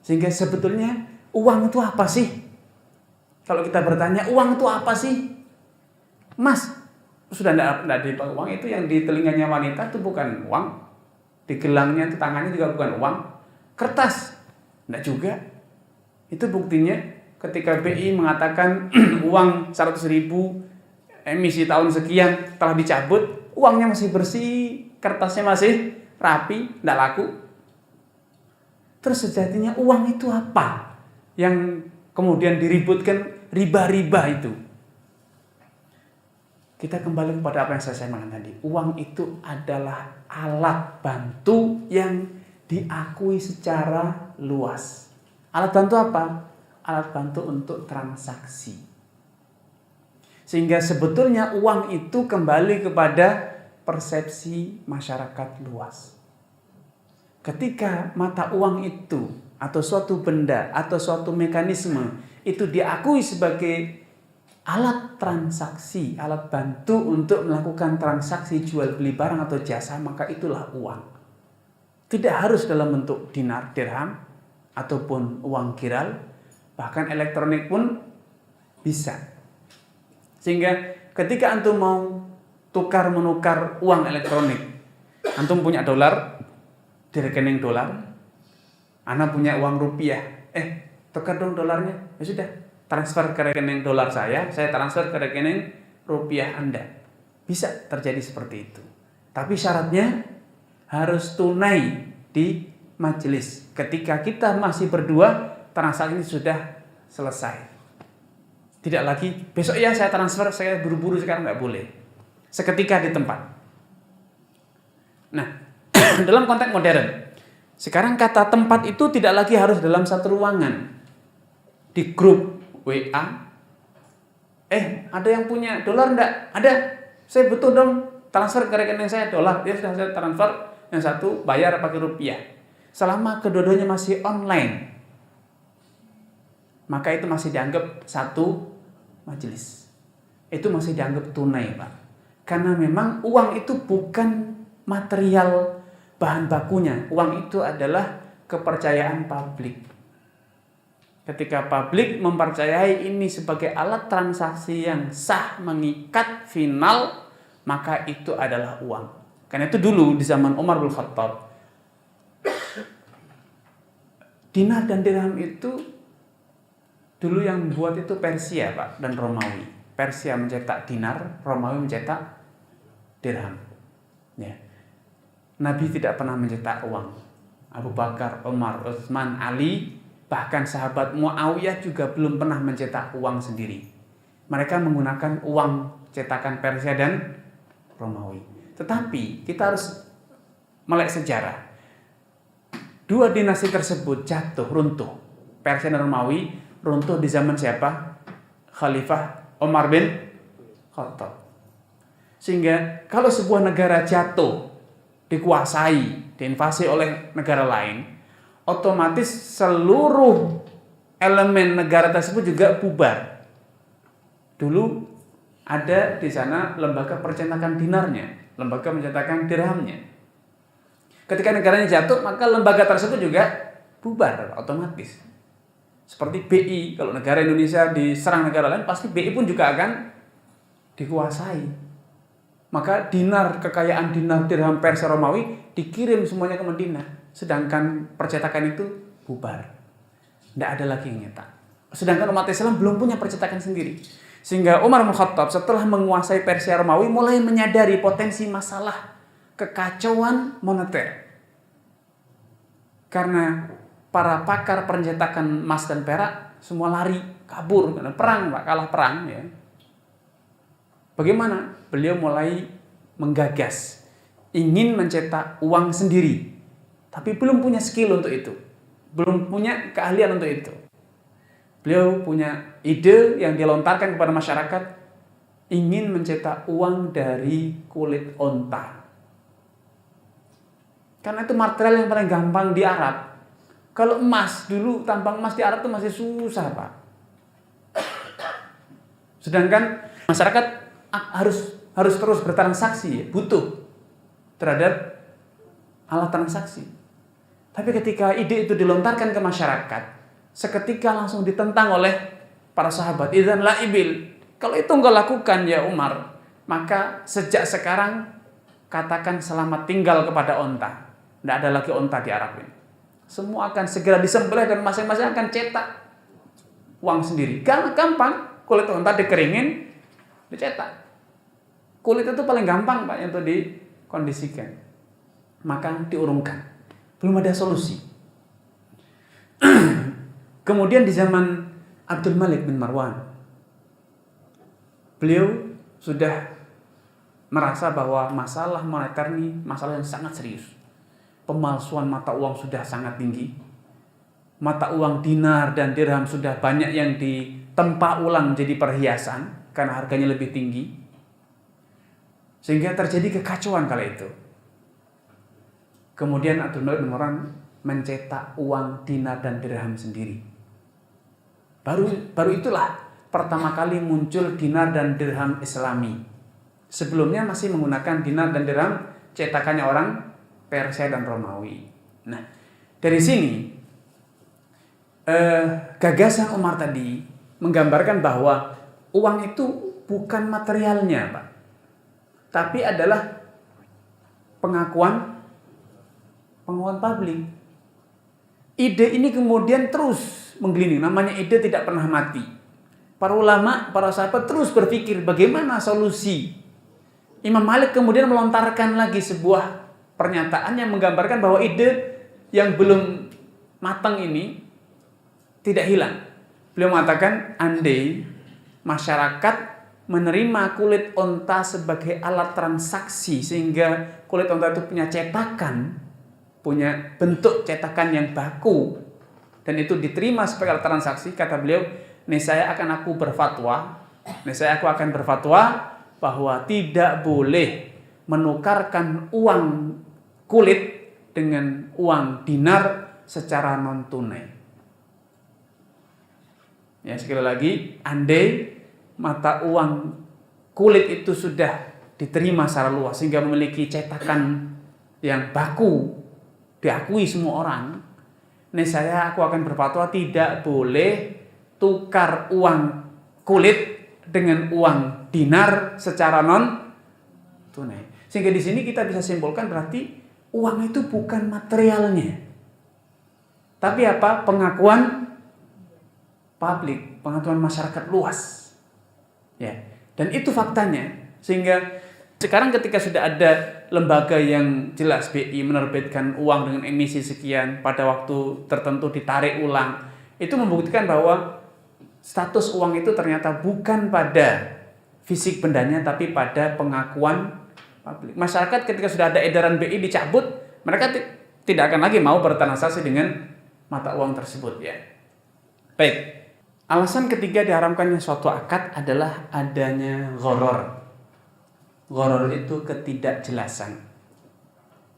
Sehingga sebetulnya uang itu apa sih? Kalau kita bertanya, uang itu apa sih? Mas, sudah tidak dipakai uang, itu yang di telinganya wanita itu bukan uang. Di gelangnya itu tangannya juga bukan uang, kertas. Enggak juga. Itu buktinya ketika BI mengatakan uang 100.000 emisi tahun sekian telah dicabut, uangnya masih bersih, kertasnya masih rapi, enggak laku. Terus sejatinya uang itu apa? Yang kemudian diributkan riba-riba itu. Kita kembali kepada apa yang saya sampaikan tadi. Uang itu adalah alat bantu yang diakui secara luas. Alat bantu apa? Alat bantu untuk transaksi. Sehingga sebetulnya uang itu kembali kepada persepsi masyarakat luas. Ketika mata uang itu atau suatu benda atau suatu mekanisme itu diakui sebagai alat transaksi, alat bantu untuk melakukan transaksi jual beli barang atau jasa, maka itulah uang. Tidak harus dalam bentuk dinar, dirham, ataupun uang giral, bahkan elektronik pun bisa. Sehingga ketika antum mau tukar menukar uang elektronik, antum punya dolar di rekening dolar, ana punya uang rupiah, tukar dong dolarnya, ya sudah. Transfer ke rekening dolar saya transfer ke rekening rupiah Anda. Bisa terjadi seperti itu. Tapi syaratnya harus tunai di majelis. Ketika kita masih berdua, transaksi sudah selesai. Tidak lagi, besok ya saya transfer, saya buru-buru sekarang, nggak boleh. Seketika di tempat. Nah, dalam konteks modern, sekarang kata tempat itu tidak lagi harus dalam satu ruangan. Di grup WA, ada yang punya dolar enggak? Ada, saya butuh dong, transfer ke rekening saya dolar. Dia sudah saya transfer, yang satu bayar pakai rupiah. Selama kedua-duanya masih online, maka itu masih dianggap satu majelis. Itu masih dianggap tunai, Pak. Karena memang uang itu bukan material bahan bakunya. Uang itu adalah kepercayaan publik. Ketika publik mempercayai ini sebagai alat transaksi yang sah, mengikat, final, maka itu adalah uang. Karena itu dulu di zaman Umar bin Khattab, dinar dan dirham itu dulu yang membuat itu Persia, Pak, dan Romawi. Persia mencetak dinar, Romawi mencetak dirham. Ya. Nabi tidak pernah mencetak uang. Abu Bakar, Umar, Utsman, Ali, bahkan sahabat Muawiyah juga belum pernah mencetak uang sendiri. Mereka menggunakan uang cetakan Persia dan Romawi. Tetapi kita harus melek sejarah. Dua dinasti tersebut jatuh, runtuh. Persia dan Romawi runtuh di zaman siapa? Khalifah Umar bin Khattab. Sehingga kalau sebuah negara jatuh, dikuasai, diinvasi oleh negara lain, otomatis seluruh elemen negara tersebut juga bubar. Dulu ada di sana lembaga percetakan dinarnya, lembaga percetakan dirhamnya. Ketika negaranya jatuh, maka lembaga tersebut juga bubar otomatis. Seperti BI, kalau negara Indonesia diserang negara lain, pasti BI pun juga akan dikuasai. Maka dinar, kekayaan dinar, dirham, Persia, Romawi dikirim semuanya ke Madinah. Sedangkan percetakan itu bubar. Tidak ada lagi yang nyetak. Sedangkan umat Islam belum punya percetakan sendiri. Sehingga Umar bin Khattab setelah menguasai Persia Romawi mulai menyadari potensi masalah kekacauan moneter. Karena para pakar pencetakan emas dan perak semua lari, kabur. Karena perang, Pak, kalah perang. Ya. Bagaimana? Beliau mulai menggagas. Ingin mencetak uang sendiri. Tapi belum punya skill untuk itu. Belum punya keahlian untuk itu. Beliau punya ide yang dilontarkan kepada masyarakat. Ingin mencetak uang dari kulit onta. Karena itu material yang paling gampang di Arab. Kalau emas, dulu tambang emas di Arab itu masih susah, Pak. Sedangkan masyarakat harus terus bertransaksi, butuh terhadap alat transaksi. Tapi ketika ide itu dilontarkan ke masyarakat, seketika langsung ditentang oleh para sahabat. Idzan la ibil. Kalau itu engkau lakukan ya Umar, maka sejak sekarang katakan selamat tinggal kepada onta. Tidak ada lagi onta di Arab ini. Semua akan segera disembelih dan masing-masing akan cetak uang sendiri. Gampang, kulit onta dikeringin, dicetak. Kulit itu paling gampang Pak untuk dikondisikan. Maka diurungkan. Belum ada solusi. Kemudian di zaman Abdul Malik bin Marwan, beliau sudah merasa bahwa masalah moneter ini masalah yang sangat serius. Pemalsuan mata uang sudah sangat tinggi. Mata uang dinar dan dirham sudah banyak yang ditempa ulang menjadi perhiasan karena harganya lebih tinggi. Sehingga terjadi kekacauan kala itu. Kemudian Abdul Malik bin Marwan mencetak uang dinar dan dirham sendiri. Baru itulah pertama kali muncul dinar dan dirham Islami. Sebelumnya masih menggunakan dinar dan dirham cetakannya orang Persia dan Romawi. Nah, dari sini gagasan Umar tadi menggambarkan bahwa uang itu bukan materialnya, Pak, tapi adalah pengakuan publik. Ide ini kemudian terus menggelinding. Namanya ide tidak pernah mati. Para ulama, para sahabat terus berpikir bagaimana solusi. Imam Malik kemudian melontarkan lagi sebuah pernyataan yang menggambarkan bahwa ide yang belum matang ini tidak hilang. Beliau mengatakan, andai masyarakat menerima kulit onta sebagai alat transaksi sehingga kulit onta itu punya cetakan, punya bentuk cetakan yang baku, dan itu diterima sebagai alat transaksi, kata beliau, niscaya aku akan berfatwa bahwa tidak boleh menukarkan uang kulit dengan uang dinar secara non tunai. Ya, sekali lagi, andai mata uang kulit itu sudah diterima secara luas sehingga memiliki cetakan yang baku, diakui semua orang, niscaya aku akan berfatwa tidak boleh tukar uang kulit dengan uang dinar secara non tunai. Sehingga di sini kita bisa simpulkan berarti uang itu bukan materialnya, tapi apa? Pengakuan publik, pengakuan masyarakat luas. Ya, dan itu faktanya. Sehingga sekarang ketika sudah ada lembaga yang jelas BI menerbitkan uang dengan emisi sekian, pada waktu tertentu ditarik ulang, itu membuktikan bahwa status uang itu ternyata bukan pada fisik bendanya tapi pada pengakuan publik. Masyarakat ketika sudah ada edaran BI dicabut, mereka tidak akan lagi mau bertransaksi dengan mata uang tersebut, ya. Baik. Alasan ketiga diharamkannya suatu akad adalah adanya gharar. Gharar itu ketidakjelasan.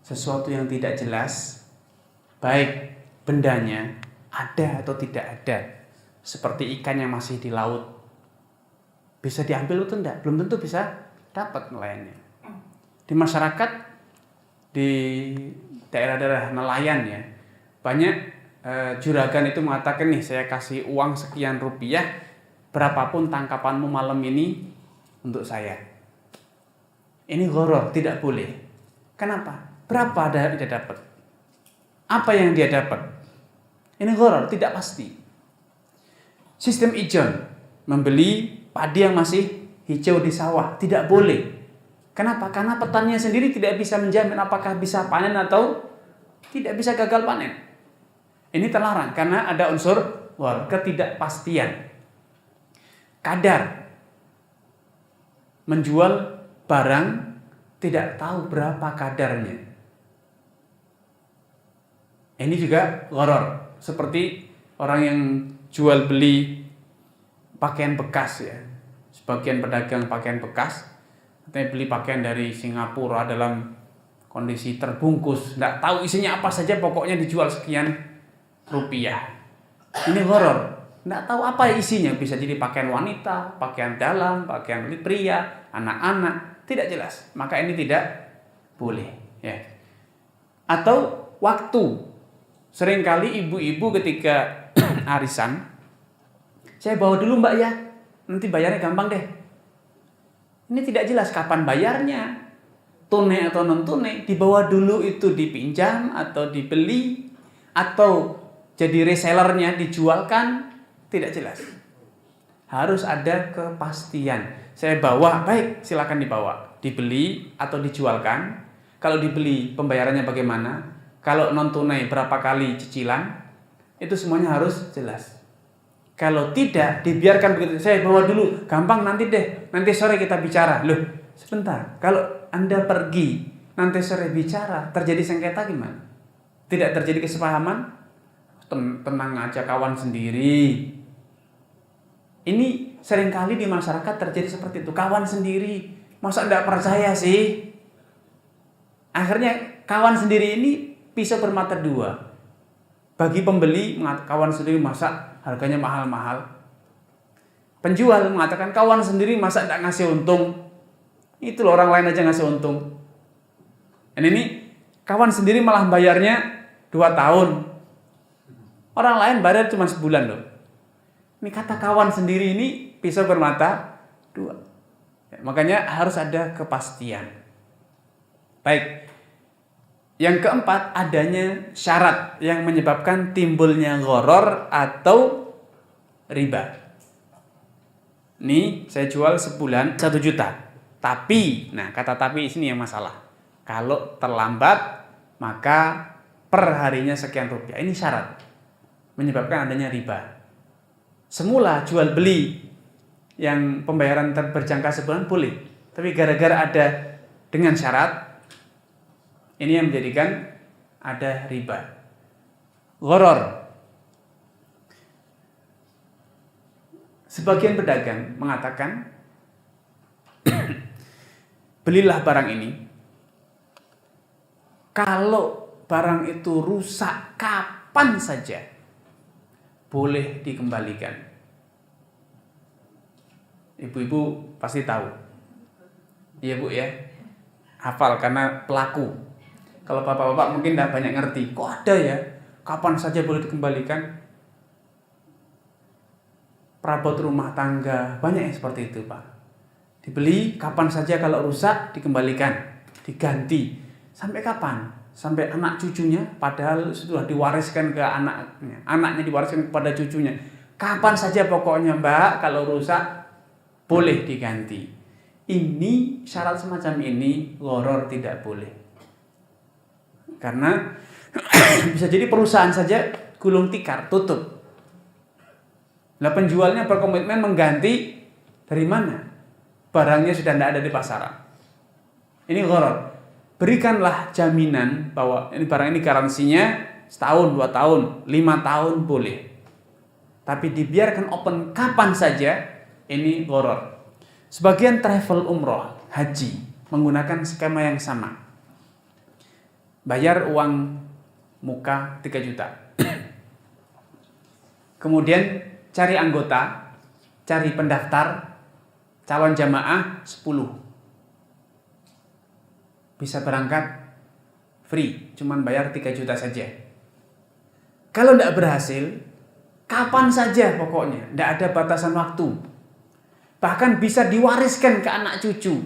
Sesuatu yang tidak jelas, baik bendanya ada atau tidak ada. Seperti ikan yang masih di laut. Bisa diambil atau tidak? Belum tentu bisa dapat nelayannya. Di masyarakat, di daerah-daerah nelayan, ya, banyak juragan itu mengatakan, nih saya kasih uang sekian rupiah, berapapun tangkapanmu malam ini untuk saya. Ini gharar, tidak boleh. Kenapa? Berapa dia dapat? Apa yang dia dapat? Ini gharar, tidak pasti. Sistem ijon, membeli padi yang masih hijau di sawah, tidak boleh. Kenapa? Karena petaninya sendiri tidak bisa menjamin apakah bisa panen atau tidak bisa gagal panen. Ini terlarang karena ada unsur ketidakpastian. Kadar, menjual barang tidak tahu berapa kadarnya. Ini juga gharar. Seperti orang yang jual beli pakaian bekas, ya. Sebagian pedagang pakaian bekas katanya beli pakaian dari Singapura dalam kondisi terbungkus, tidak tahu isinya apa saja, pokoknya dijual sekian rupiah. Ini gharar. Tidak tahu apa isinya, bisa jadi pakaian wanita, pakaian dalam, pakaian pria, anak-anak, tidak jelas. Maka ini tidak boleh, ya. Atau waktu. Seringkali ibu-ibu ketika arisan, saya bawa dulu mbak ya, nanti bayarnya gampang deh. Ini tidak jelas kapan bayarnya, tunai atau non tunai, dibawa dulu itu dipinjam atau dibeli atau jadi resellernya dijualkan, tidak jelas. Harus ada kepastian. Saya bawa, baik silakan dibawa, dibeli atau dijualkan. Kalau dibeli pembayarannya bagaimana? Kalau non tunai berapa kali cicilan? Itu semuanya harus jelas. Kalau tidak, dibiarkan begitu. Saya bawa dulu, gampang nanti deh. Nanti sore kita bicara. Loh, sebentar. Kalau Anda pergi, nanti sore bicara, terjadi sengketa gimana? Tidak terjadi kesepahaman? Tenang aja kawan sendiri. Ini seringkali di masyarakat terjadi seperti itu. Kawan sendiri. Masa tidak percaya sih? Akhirnya kawan sendiri ini pisau bermata dua. Bagi pembeli, kawan sendiri masa harganya mahal-mahal. Penjual mengatakan kawan sendiri masa tidak ngasih untung. Itu loh, orang lain aja ngasih untung. Dan ini kawan sendiri malah bayarnya 2 tahun. Orang lain bayar cuma sebulan loh. Ini kata kawan sendiri ini pisau bermata dua. Makanya harus ada kepastian. Baik. Yang keempat, adanya syarat yang menyebabkan timbulnya gharar atau riba. Nih, saya jual sebulan 1 juta. Tapi, nah kata tapi sini yang masalah. Kalau terlambat, maka per harinya sekian rupiah. Ini syarat menyebabkan adanya riba. Semula jual beli yang pembayaran berjangka sebulan boleh. Tapi gara-gara ada dengan syarat, ini yang menjadikan ada riba. Gharar. Sebagian pedagang mengatakan, belilah barang ini. Kalau barang itu rusak kapan saja, boleh dikembalikan. Ibu-ibu pasti tahu. Iya Bu ya. Hafal karena pelaku. Kalau bapak-bapak mungkin tidak banyak ngerti. Kok ada ya? Kapan saja boleh dikembalikan? Perabot rumah tangga, banyak yang seperti itu Pak. Dibeli, kapan saja kalau rusak, dikembalikan. Diganti. Sampai kapan? Sampai anak cucunya, padahal sudah diwariskan ke anaknya. Anaknya diwariskan kepada cucunya. Kapan saja pokoknya Mbak, kalau rusak, boleh diganti. Ini, syarat semacam ini, gharar tidak boleh. Karena bisa jadi perusahaan saja gulung tikar, tutup. Nah penjualnya berkomitmen mengganti dari mana? Barangnya sudah tidak ada di pasaran. Ini gharar. Berikanlah jaminan bahwa ini barang ini garansinya setahun, 2 tahun, 5 tahun boleh. Tapi dibiarkan open kapan saja, ini gharar. Sebagian travel umroh, haji, menggunakan skema yang sama. Bayar uang muka 3 juta. Kemudian cari anggota, cari pendaftar, calon jamaah 10. Bisa berangkat free, cuman bayar 3 juta saja. Kalau tidak berhasil, kapan saja pokoknya, tidak ada batasan waktu. Bahkan bisa diwariskan ke anak cucu.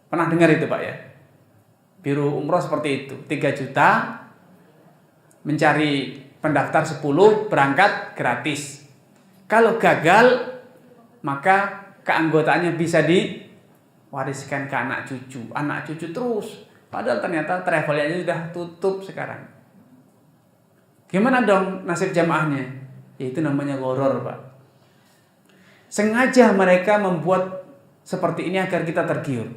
Pernah dengar itu Pak ya? Biro umroh seperti itu, 3 juta, mencari pendaftar 10, berangkat gratis. Kalau gagal, maka keanggotaannya bisa diwariskan ke anak cucu terus. Padahal ternyata travelnya sudah tutup sekarang. Gimana dong nasib jamaahnya? Ya, itu namanya gharar Pak. Sengaja mereka membuat seperti ini agar kita tergiur.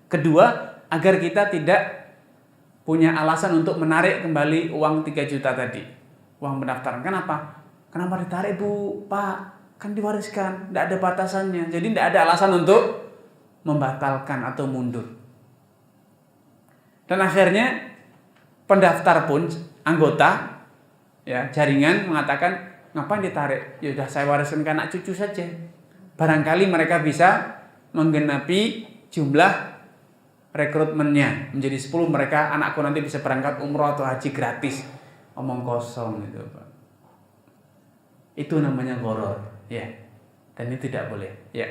Kedua, agar kita tidak punya alasan untuk menarik kembali uang 3 juta tadi. Uang pendaftaran. Kenapa? Kenapa ditarik Bu? Pak, kan diwariskan. Tidak ada batasannya. Jadi tidak ada alasan untuk membatalkan atau mundur. Dan akhirnya pendaftar pun, anggota, ya jaringan mengatakan, ngapain ditarik? Ya sudah saya wariskan ke anak cucu saja. Barangkali mereka bisa menggenapi jumlah rekrutmennya menjadi 10, mereka anakku nanti bisa berangkat umroh atau haji gratis. Omong kosong gitu Pak. Itu namanya gharar ya. Dan ini tidak boleh ya.